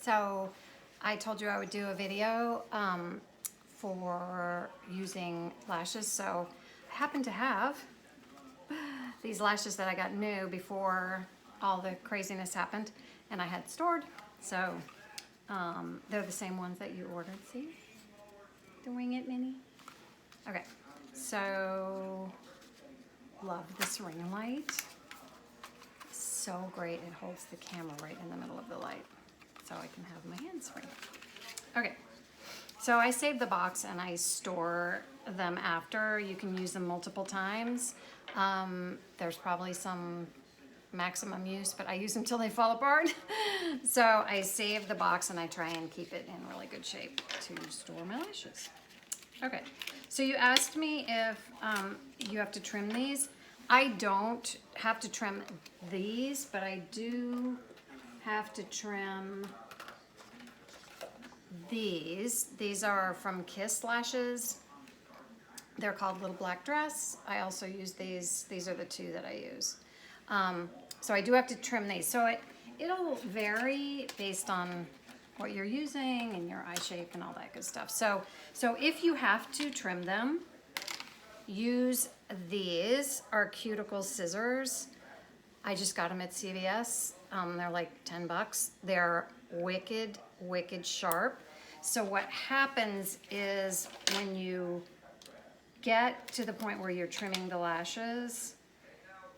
So I told you I would do a video for using lashes. So I happen to have these lashes that I got new before all the craziness happened and I had stored. So they're the same ones that you ordered. See? The Wing It Mini. Okay. So love this ring light. So great. It holds the camera right in the middle of the light, so I can have my hands free. Okay, so I save the box and I store them after. You can use them multiple times. There's probably some maximum use, but I use them till they fall apart. So I save the box and I try and keep it in really good shape to store my lashes. Okay, so you asked me if you have to trim these. I don't have to trim these, but I do have to trim these. These are from Kiss Lashes. They're called Little Black Dress. I also use these. These are the two that I use. So I do have to trim these. So it'll vary based on what you're using and your eye shape and all that good stuff. So if you have to trim them, use these are cuticle scissors. I just got them at CVS. They're like 10 bucks. They're wicked, wicked sharp. So what happens is when you get to the point where you're trimming the lashes,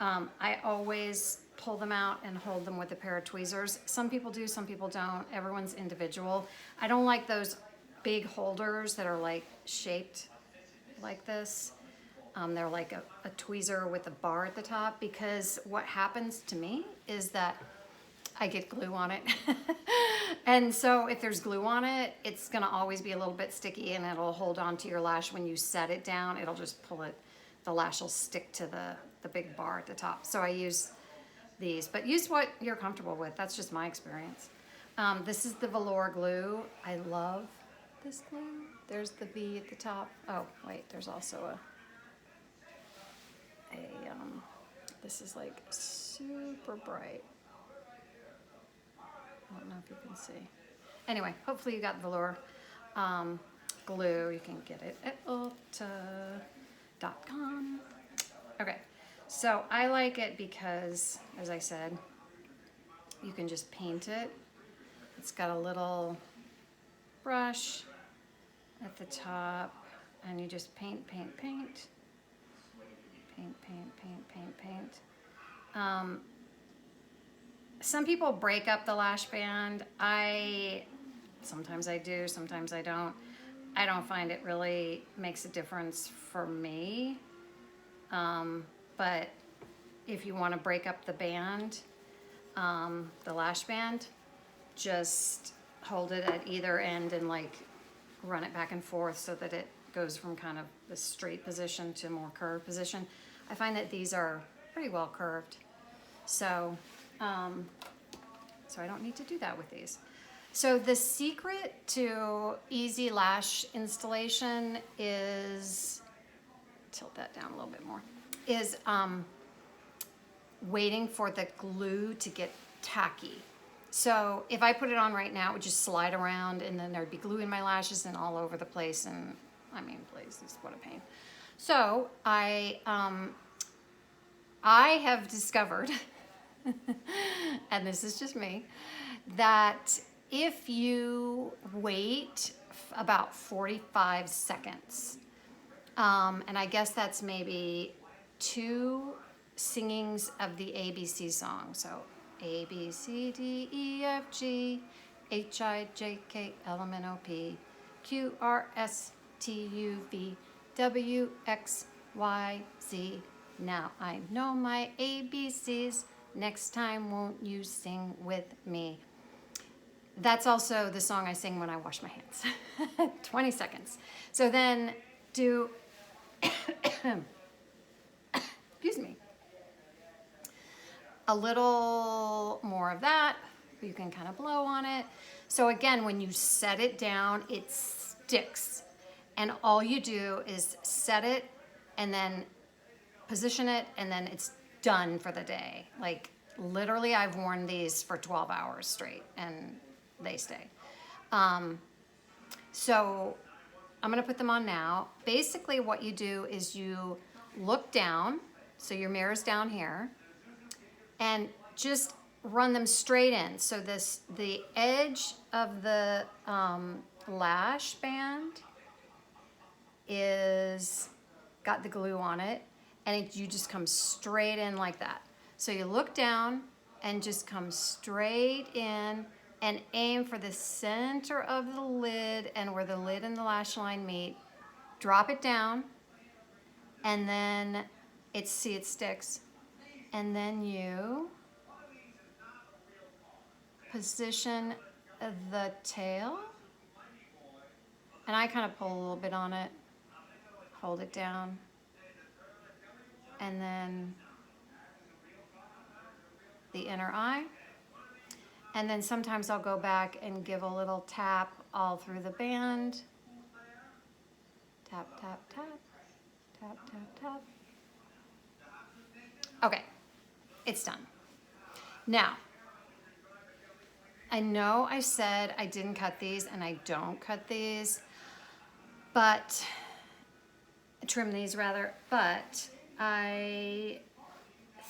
I always pull them out and hold them with a pair of tweezers. Some people do, some people don't. Everyone's individual. I don't like those big holders that are like shaped like this. They're like a tweezer with a bar at the top, because what happens to me is that I get glue on it. And so if there's glue on it, it's gonna always be a little bit sticky and it'll hold on to your lash. When you set it down, it'll just pull it, the lash will stick to the big bar at the top. So I use these, but use what you're comfortable with. That's just my experience. This is the velour glue. I love this glue. There's the V at the top. Oh, wait, there's also this is like super bright. I don't know if you can see. Anyway, hopefully you got velour glue. You can get it at Ulta.com. Okay, so I like it because, as I said, you can just paint it. It's got a little brush at the top, and you just paint, paint, paint. Paint, paint, paint, paint, paint. Some people break up the lash band. Sometimes I do, sometimes I don't. I don't find it really makes a difference for me. But if you want to break up the band, the lash band, just hold it at either end and like run it back and forth so that it goes from kind of the straight position to more curved position. I find that these are pretty well curved. So I don't need to do that with these. So the secret to easy lash installation is, tilt that down a little bit more, is waiting for the glue to get tacky. So if I put it on right now, it would just slide around and then there'd be glue in my lashes and all over the place, and I mean, please, what a pain. So I have discovered, and this is just me, that if you wait about 45 seconds, and I guess that's maybe 2 singings of the ABC song. So A, B, C, D, E, F, G, H, I, J, K, L, M, N, O, P, Q, R, S, T, U, V, W, X, Y, Z. Now I know my ABCs. Next time, won't you sing with me? That's also the song I sing when I wash my hands. 20 seconds. So then do, excuse me, a little more of that. You can kind of blow on it. So again, when you set it down, it sticks. And all you do is set it and then position it, and then it's done for the day. Like literally, I've worn these for 12 hours straight, and they stay. So I'm gonna put them on now. Basically what you do is you look down, so your mirror's down here, and just run them straight in. So the edge of the lash band is got the glue on it, and you just come straight in like that. So you look down and just come straight in and aim for the center of the lid and where the lid and the lash line meet. Drop it down, and then it sticks. And then you position the tail, and I kind of pull a little bit on it, hold it down, and then the inner eye. And then sometimes I'll go back and give a little tap all through the band. Tap, tap, tap, tap, tap, tap. Okay, it's done. Now, I know I said I didn't cut these, and I don't cut these, but trim these rather, but I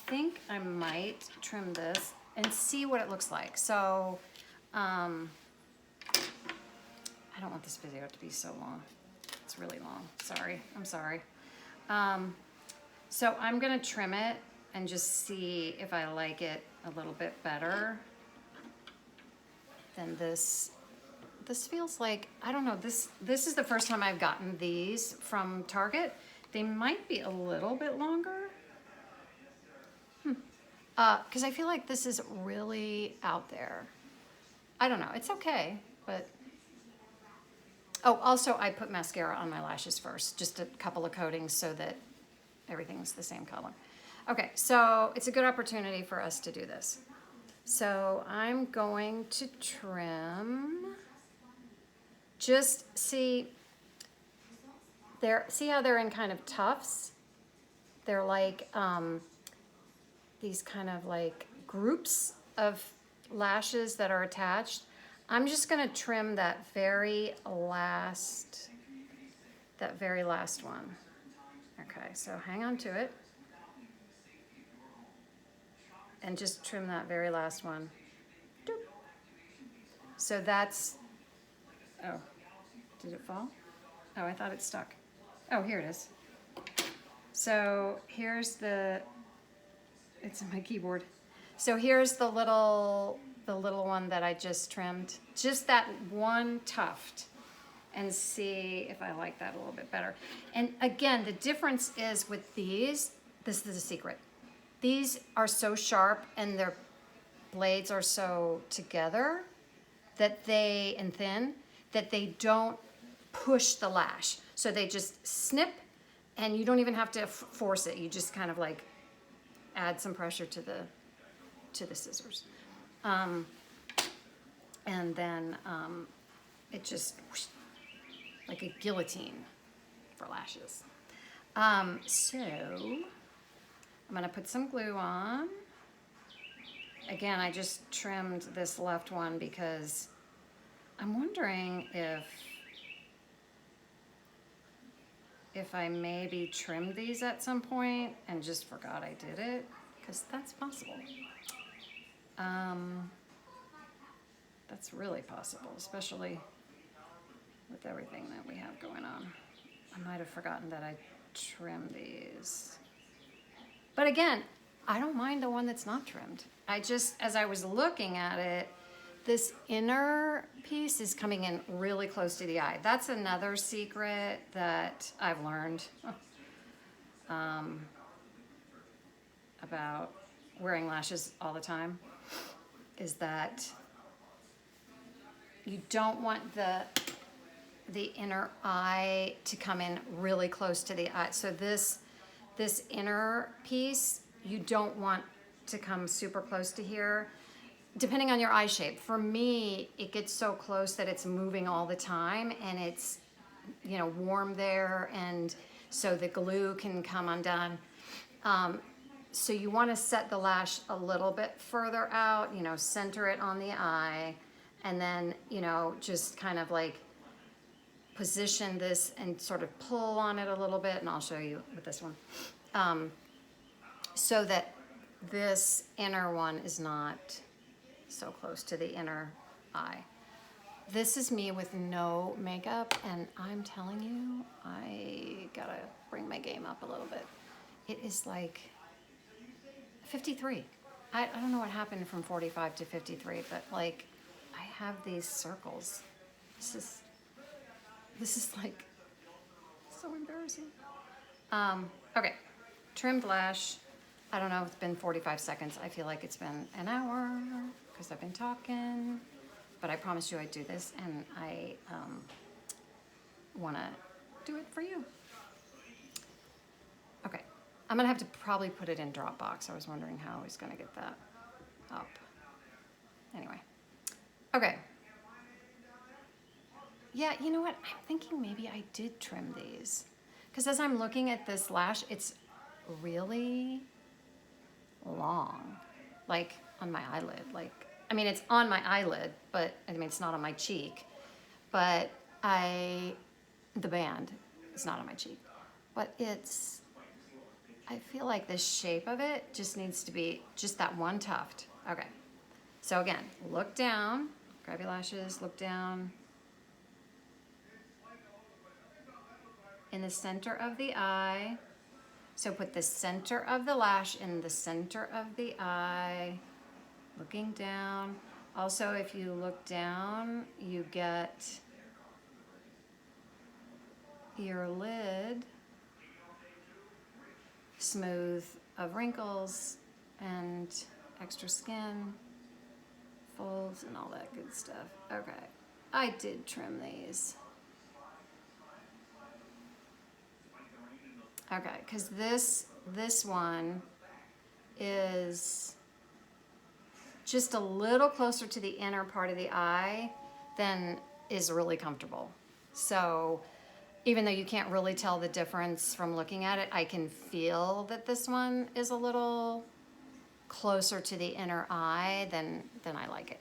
think I might trim this and see what it looks like. So I don't want this video to be so long. It's really long. Sorry. I'm sorry. So I'm gonna trim it and just see if I like it a little bit better than this. This feels like, I don't know, this is the first time I've gotten these from Target. They might be a little bit longer. Because I feel like this is really out there. I don't know, it's okay, but. Oh, also I put mascara on my lashes first, just a couple of coatings so that everything's the same color. Okay, so it's a good opportunity for us to do this. So I'm going to trim, just see how they're in kind of tufts? They're like these kind of like groups of lashes that are attached. I'm just gonna trim that very last one. Okay, so hang on to it. And just trim that very last one. Doop. So that's, oh, did it fall? Oh, I thought it stuck. Oh, here it is. So here's it's in my keyboard. So here's the little one that I just trimmed. Just that one tuft, and see if I like that a little bit better. And again, the difference is with these, this is a secret. These are so sharp and their blades are so together and thin that they don't push the lash. So they just snip, and you don't even have to force it. You just kind of like add some pressure to the scissors. And then it just whoosh, like a guillotine for lashes. So I'm gonna put some glue on. Again, I just trimmed this left one because I'm wondering if I maybe trimmed these at some point and just forgot I did it, because that's possible. That's really possible, especially with everything that we have going on. I might have forgotten that I trimmed these. But again, I don't mind the one that's not trimmed. I just, as I was looking at it, this inner piece is coming in really close to the eye. That's another secret that I've learned about wearing lashes all the time, is that you don't want the inner eye to come in really close to the eye. So this inner piece, you don't want to come super close to here, depending on your eye shape. For me, it gets so close that it's moving all the time, and it's, warm there, and so the glue can come undone. So you want to set the lash a little bit further out, center it on the eye, and then, you know, just kind of like position this and sort of pull on it a little bit, and I'll show you with this one, so that this inner one is not so close to the inner eye. This is me with no makeup, and I'm telling you, I gotta bring my game up a little bit. It is like 53. I don't know what happened from 45 to 53, but like I have these circles. This is like so embarrassing. Okay, trimmed lash. I don't know, it's been 45 seconds. I feel like it's been an hour because I've been talking, but I promised you I'd do this, and I want to do it for you. Okay, I'm gonna have to probably put it in Dropbox. I was wondering how I was gonna get that up. Anyway, okay. Yeah, you know what? I'm thinking maybe I did trim these, because as I'm looking at this lash, it's really long, like on my eyelid. Like, I mean, it's on my eyelid, but I mean, it's not on my cheek. But the band is not on my cheek. But I feel like the shape of it just needs to be just that one tuft. Okay. So again, look down, grab your lashes, look down. In the center of the eye. So put the center of the lash in the center of the eye, looking down. Also, if you look down, you get your lid smooth of wrinkles and extra skin, folds, and all that good stuff. Okay, I did trim these. Okay, because this one is just a little closer to the inner part of the eye than is really comfortable. So even though you can't really tell the difference from looking at it, I can feel that this one is a little closer to the inner eye than I like it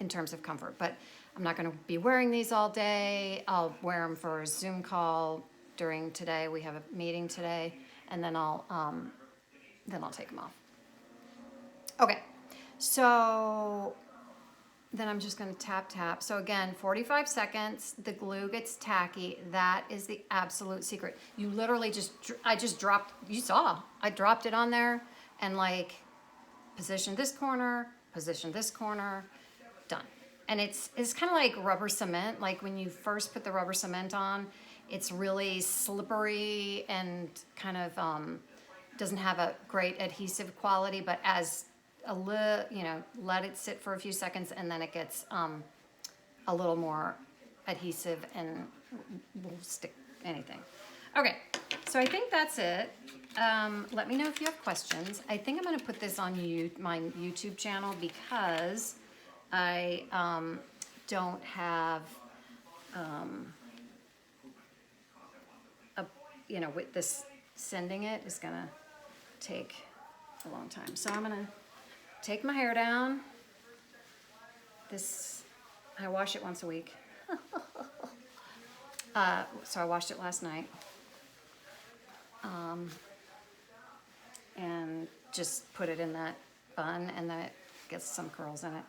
in terms of comfort. But I'm not going to be wearing these all day. I'll wear them for a Zoom call during today. We have a meeting today, and then I'll take them off. Okay, so then I'm just going to tap. So again, 45 seconds. The glue gets tacky. That is the absolute secret. You literally I just dropped. You saw I dropped it on there and like position this corner, done. And it's kind of like rubber cement. Like when you first put the rubber cement on, it's really slippery and kind of doesn't have a great adhesive quality. But as let it sit for a few seconds, and then it gets a little more adhesive and will stick anything. Okay, so I think that's it. Let me know if you have questions. I think I'm going to put this on my YouTube channel because I don't have, with this, sending it is going to take a long time. So I'm going to take my hair down. I wash it once a week. So I washed it last night. And just put it in that bun, and that gets some curls in it.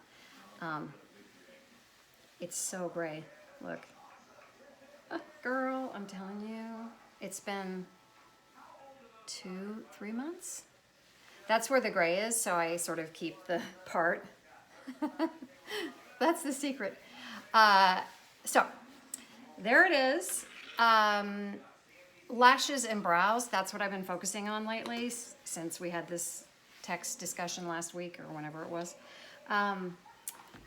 It's so gray. Look. Girl, I'm telling you, it's been 2-3 months. That's where the gray is, so I sort of keep the part. That's the secret. So, there it is. Lashes and brows, that's what I've been focusing on lately since we had this text discussion last week or whenever it was.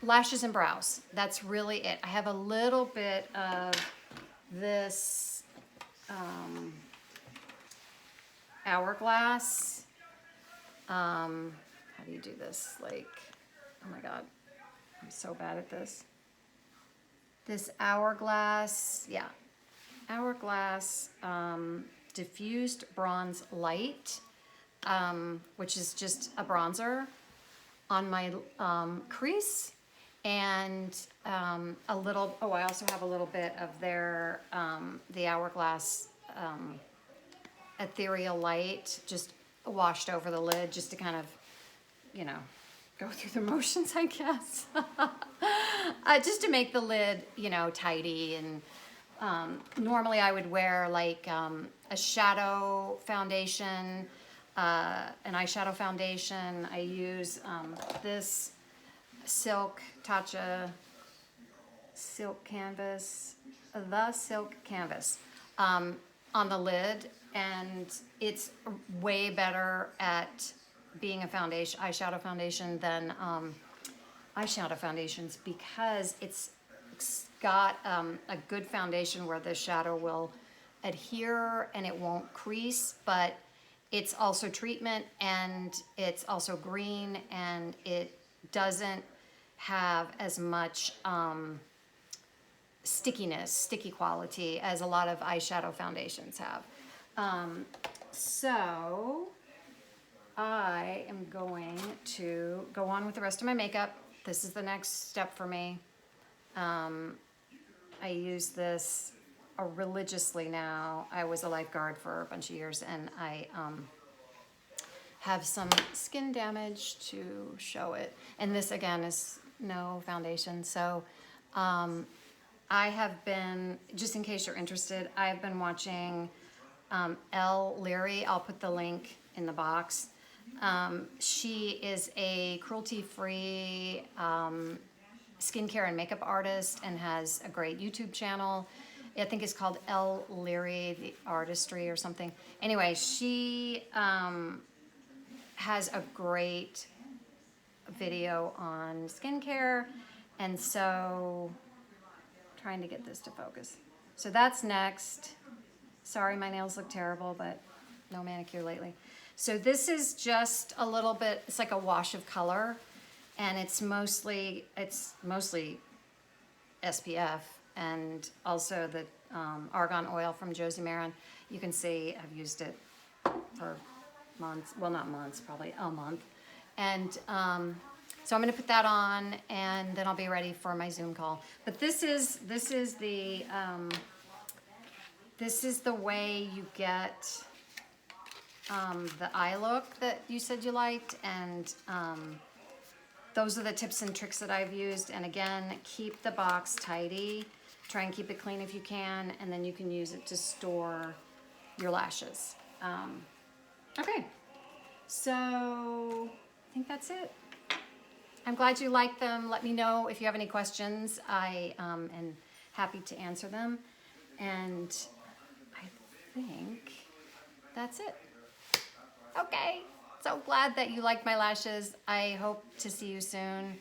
Lashes and brows, that's really it. I have a little bit of this Hourglass. How do you do this? Like, oh my God, I'm so bad at this. This Hourglass, Hourglass Diffused Bronze Light, which is just a bronzer. on my crease, and a little, oh, I also have a little bit of their, the Hourglass Ethereal Light just washed over the lid just to kind of, you know, go through the motions, I guess. Just to make the lid, you know, tidy. And normally I would wear like a shadow foundation, an eyeshadow foundation. I use this Silk Tatcha Silk Canvas, the Silk Canvas, on the lid, and it's way better at being a foundation, eyeshadow foundation, than eyeshadow foundations, because it's got a good foundation where the shadow will adhere and it won't crease, but it's also treatment, and it's also green, and it doesn't have as much sticky quality as a lot of eyeshadow foundations have. So I am going to go on with the rest of my makeup. This is the next step for me. I use this religiously now. I was a lifeguard for a bunch of years, and I have some skin damage to show it. And this, again, is no foundation. So I have been, just in case you're interested, I've been watching Elle Leary. I'll put the link in the box. She is a cruelty-free skincare and makeup artist, and has a great YouTube channel. I think it's called Elle Leary, the Artistry or something. Anyway, she has a great video on skincare, and so trying to get this to focus. So that's next. Sorry, my nails look terrible, but no manicure lately. So this is just a little bit, it's like a wash of color, and it's mostly SPF, and also the argan oil from Josie Maran. You can see I've used it for months, well, not months, probably a month. And so I'm gonna put that on, and then I'll be ready for my Zoom call. But this is the way you get the eye look that you said you liked, and those are the tips and tricks that I've used. And again, keep the box tidy. Try and keep it clean if you can, and then you can use it to store your lashes. Okay, so I think that's it. I'm glad you liked them. Let me know if you have any questions. I am happy to answer them. And I think that's it. Okay, so glad that you liked my lashes. I hope to see you soon.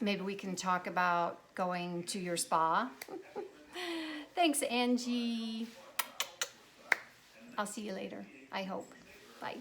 Maybe we can talk about going to your spa. Thanks, Angie. I'll see you later, I hope. Bye.